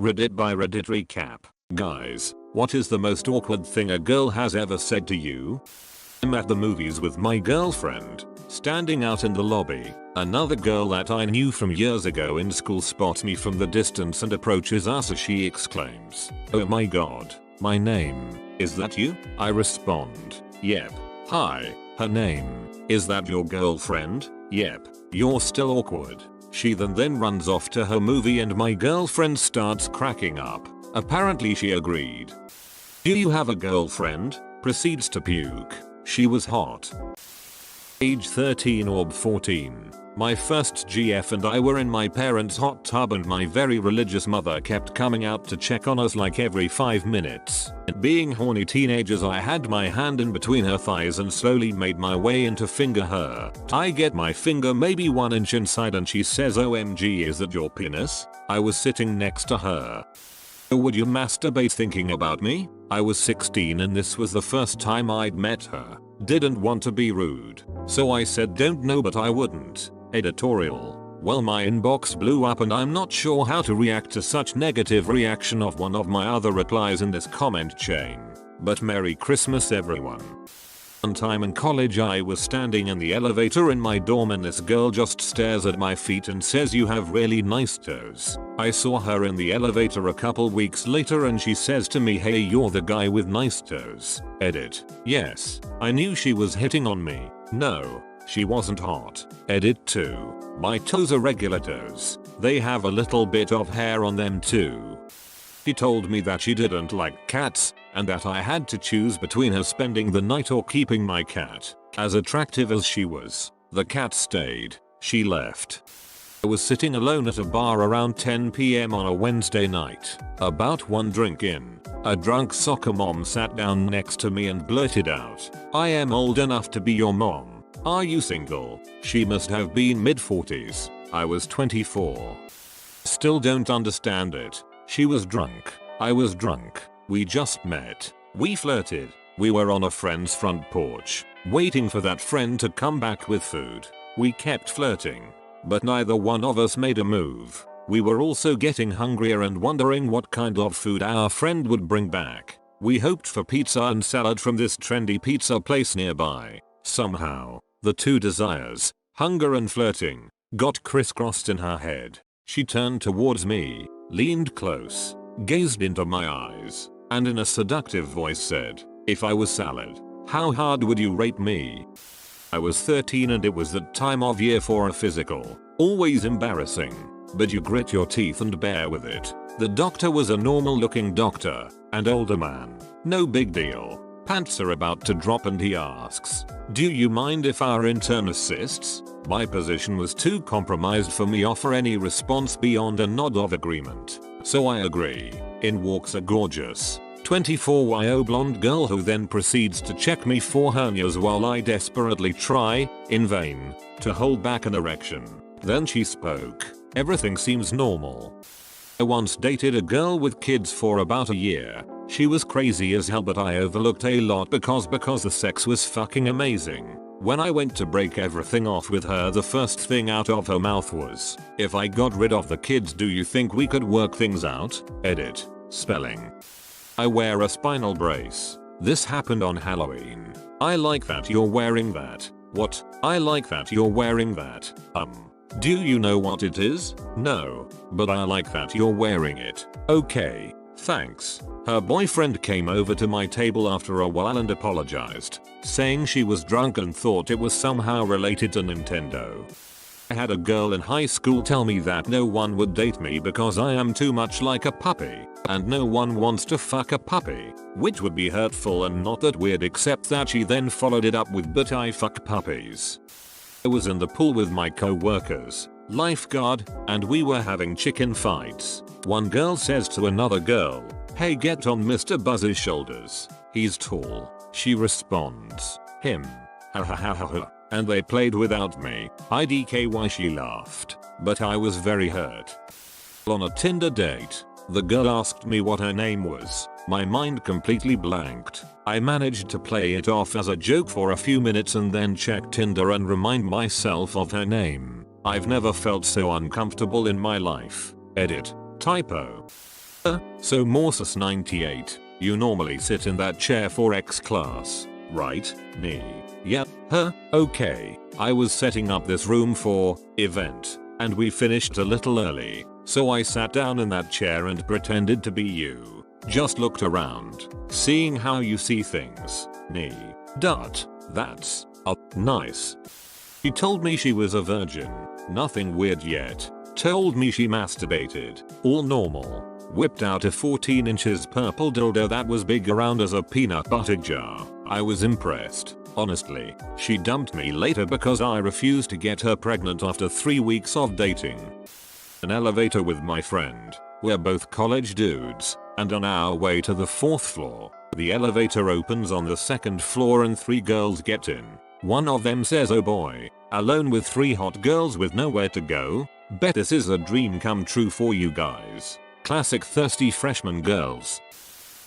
Reddit by Reddit recap. Guys, what is the most awkward thing a girl has ever said to you? I'm at the movies with my girlfriend, standing out in the lobby. Another girl that I knew from years ago in school spots me from the distance and approaches us as she exclaims, "Oh my god, my name, is that you?" I respond, "Yep. Hi, her name, is that your girlfriend?" "Yep." "You're still awkward." She then runs off to her movie and my girlfriend starts cracking up. Apparently she agreed. "Do you have a girlfriend?" Proceeds to puke. She was hot. Age 13 or 14. My first GF and I were in my parents' hot tub and my very religious mother kept coming out to check on us like every 5 minutes. Being horny teenagers, I had my hand in between her thighs and slowly made my way in to finger her. I get my finger maybe 1 inch inside and she says, "OMG, is that your penis?" I was sitting next to her. "Would you masturbate thinking about me?" I was 16 and this was the first time I'd met her. Didn't want to be rude, so I said don't know but I wouldn't. Editorial. Well, my inbox blew up and I'm not sure how to react to such negative reaction of one of my other replies in this comment chain. But Merry Christmas everyone. One time in college I was standing in the elevator in my dorm and this girl just stares at my feet and says, "You have really nice toes." I saw her in the elevator a couple weeks later and she says to me, "Hey, you're the guy with nice toes." Edit. Yes, I knew she was hitting on me. No, she wasn't hot. Edit 2. My toes are regular toes. They have a little bit of hair on them too. She told me that she didn't like cats and that I had to choose between her spending the night or keeping my cat. As attractive as she was, the cat stayed. She left. I was sitting alone at a bar around 10 PM on a Wednesday night. About 1 drink in, a drunk soccer mom sat down next to me and blurted out, "I am old enough to be your mom. Are you single?" She must have been mid-40s. I was 24. Still don't understand it. She was drunk. I was drunk. We just met. We flirted. We were on a friend's front porch, waiting for that friend to come back with food. We kept flirting, but neither one of us made a move. We were also getting hungrier and wondering what kind of food our friend would bring back. We hoped for pizza and salad from this trendy pizza place nearby. Somehow, the two desires, hunger and flirting, got crisscrossed in her head. She turned towards me, leaned close, gazed into my eyes, and in a seductive voice said, "If I was salad, how hard would you rate me?" I was 13 and it was that time of year for a physical. Always embarrassing, but you grit your teeth and bear with it. The doctor was a normal looking doctor, an older man. No big deal. Pants are about to drop and he asks, "Do you mind if our intern assists?" My position was too compromised for me offer any response beyond a nod of agreement, so I agree. In walks a gorgeous 24-year blonde girl who then proceeds to check me for hernias while I desperately try, in vain, to hold back an erection. Then she spoke. Everything seems normal. I once dated a girl with kids for about a year. She was crazy as hell but I overlooked a lot because the sex was fucking amazing. When I went to break everything off with her, the first thing out of her mouth was, "If I got rid of the kids, do you think we could work things out?" Edit. Spelling. I wear a spinal brace. This happened on Halloween. I like that you're wearing that. What? I like that you're wearing that. Do you know what it is? No, but I like that you're wearing it. Okay, thanks. Her boyfriend came over to my table after a while and apologized, saying she was drunk and thought it was somehow related to Nintendo. I had a girl in high school tell me that no one would date me because I am too much like a puppy, and no one wants to fuck a puppy, which would be hurtful and not that weird, except that she then followed it up with, "But I fuck puppies." I was in the pool with my co-workers, lifeguard, and we were having chicken fights. One girl says to another girl, "Hey, get on Mr. Buzz's shoulders. He's tall." She responds, "Him. Ha ha ha ha ha." And they played without me. IDKY she laughed, but I was very hurt. On a Tinder date, the girl asked me what her name was. My mind completely blanked. I managed to play it off as a joke for a few minutes and then check Tinder and remind myself of her name. I've never felt so uncomfortable in my life. Edit. Typo. So Morsus 98, you normally sit in that chair for X class, right? Me. Yep. Okay. I was setting up this room for event, and we finished a little early, so I sat down in that chair and pretended to be you. Just looked around, seeing how you see things. Me. That's nice. She told me she was a virgin. Nothing weird yet. Told me she masturbated. All normal. Whipped out a 14 inches purple dildo that was big around as a peanut butter jar. I was impressed. Honestly, she dumped me later because I refused to get her pregnant after 3 weeks of dating. An elevator with my friend. We're both college dudes, and on our way to the 4th floor. The elevator opens on the 2nd floor and 3 girls get in. One of them says, "Oh boy, alone with 3 hot girls with nowhere to go? Bet this is a dream come true for you guys." Classic thirsty freshman girls.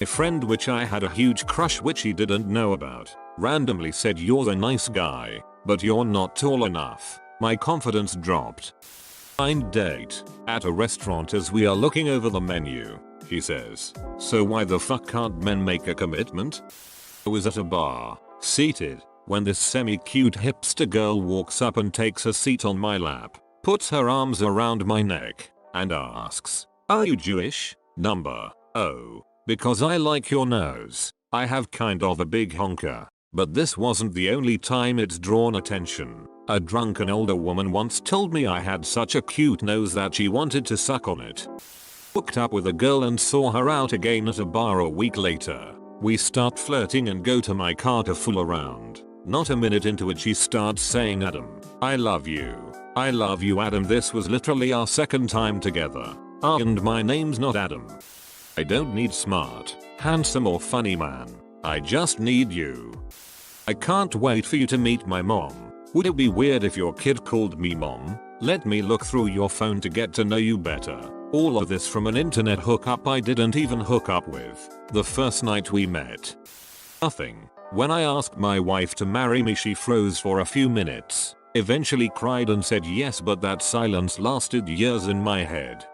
A friend which I had a huge crush which he didn't know about, randomly said, "You're a nice guy, but you're not tall enough." My confidence dropped. Blind date at a restaurant as we are looking over the menu. He says, "So why the fuck can't men make a commitment?" I was at a bar, seated, when this semi-cute hipster girl walks up and takes a seat on my lap, puts her arms around my neck, and asks, "Are you Jewish? Number? Oh, because I like your nose. I have kind of a big honker." But this wasn't the only time it's drawn attention. A drunken older woman once told me I had such a cute nose that she wanted to suck on it. Hooked up with a girl and saw her out again at a bar a week later. We start flirting and go to my car to fool around. Not a minute into it she starts saying, "Adam, I love you. I love you, Adam." This was literally our 2nd time together. And my name's not Adam. I don't need smart, handsome or funny man. I just need you. I can't wait for you to meet my mom. Would it be weird if your kid called me mom? Let me look through your phone to get to know you better. All of this from an internet hookup I didn't even hook up with. The first night we met. Nothing. When I asked my wife to marry me she froze for a few minutes, eventually cried and said yes, but that silence lasted years in my head.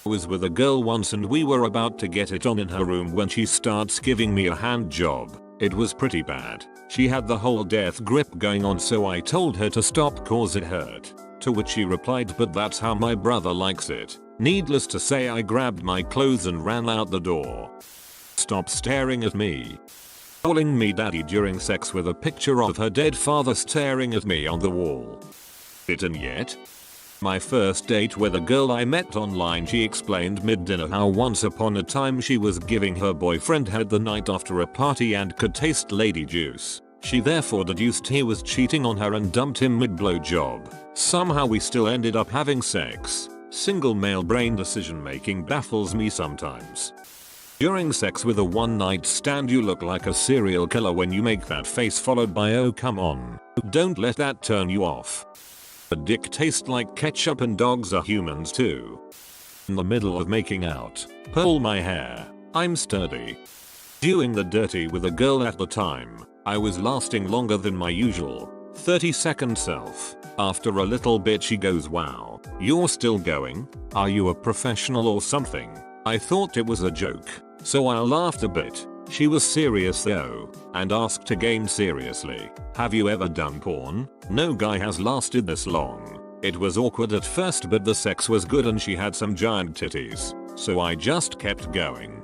I was with a girl once and we were about to get it on in her room when she starts giving me a hand job. It was pretty bad. She had the whole death grip going on, so I told her to stop cause it hurt. To which she replied, "But that's how my brother likes it." Needless to say I grabbed my clothes and ran out the door. Stop staring at me. Calling me daddy during sex with a picture of her dead father staring at me on the wall. Bitten yet? My first date with a girl I met online, she explained mid-dinner how once upon a time she was giving her boyfriend head the night after a party and could taste lady juice. She therefore deduced he was cheating on her and dumped him mid-blow job. Somehow we still ended up having sex. Single male brain decision making baffles me sometimes. During sex with a one-night stand you look like a serial killer when you make that face followed by "Oh come on." Don't let that turn you off. The dick tastes like ketchup and dogs are humans too. In the middle of making out, pull my hair. I'm sturdy. Doing the dirty with a girl at the time, I was lasting longer than my usual 30-second self. After a little bit she goes, "Wow, you're still going? Are you a professional or something?" I thought it was a joke, so I laughed a bit. She was serious though, and asked again seriously, "Have you ever done porn?" No guy has lasted this long. It was awkward at first but the sex was good and she had some giant titties, so I just kept going.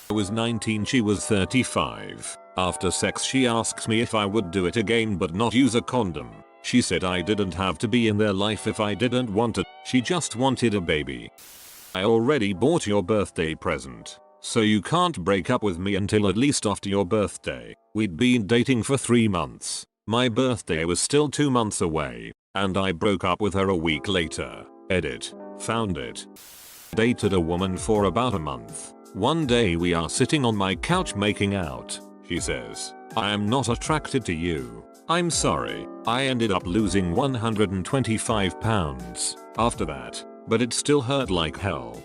I was 19, she was 35. After sex she asks me if I would do it again but not use a condom. She said I didn't have to be in their life if I didn't want it, she just wanted a baby. "I already bought your birthday present, so you can't break up with me until at least after your birthday." We'd been dating for 3 months. My birthday was still 2 months away, and I broke up with her a week later. Edit. Found it. Dated a woman for about a month. One day we are sitting on my couch making out. She says, "I am not attracted to you." I'm sorry. I ended up losing 125 pounds after that, but it still hurt like hell.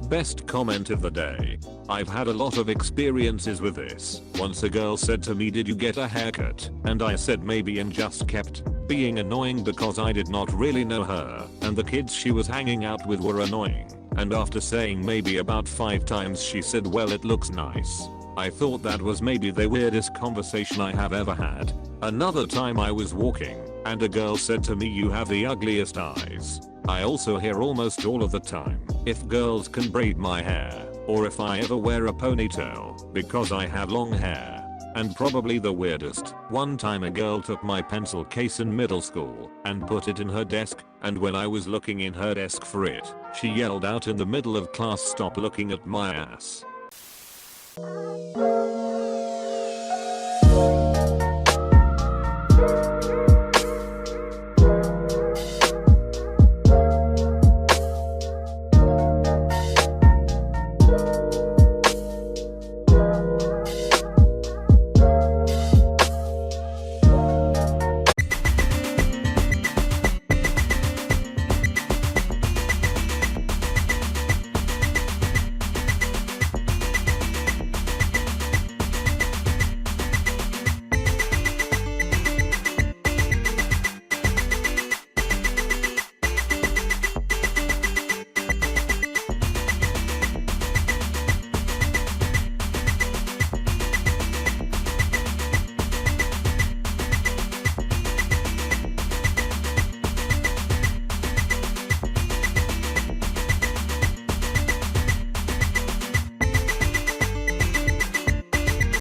Best comment of the day. I've had a lot of experiences with this. Once a girl said to me, "Did you get a haircut?" And I said maybe and just kept being annoying because I did not really know her and the kids she was hanging out with were annoying. and after saying maybe about 5 times she said, well, it looks nice. I thought that was maybe the weirdest conversation I have ever had. Another time I was walking and a girl said to me, you have the ugliest eyes. I also hear almost all of the time if girls can braid my hair or if I ever wear a ponytail because I have long hair. And probably the weirdest, one time a girl took my pencil case in middle school and put it in her desk, and when I was looking in her desk for it, she yelled out in the middle of class, stop looking at my ass.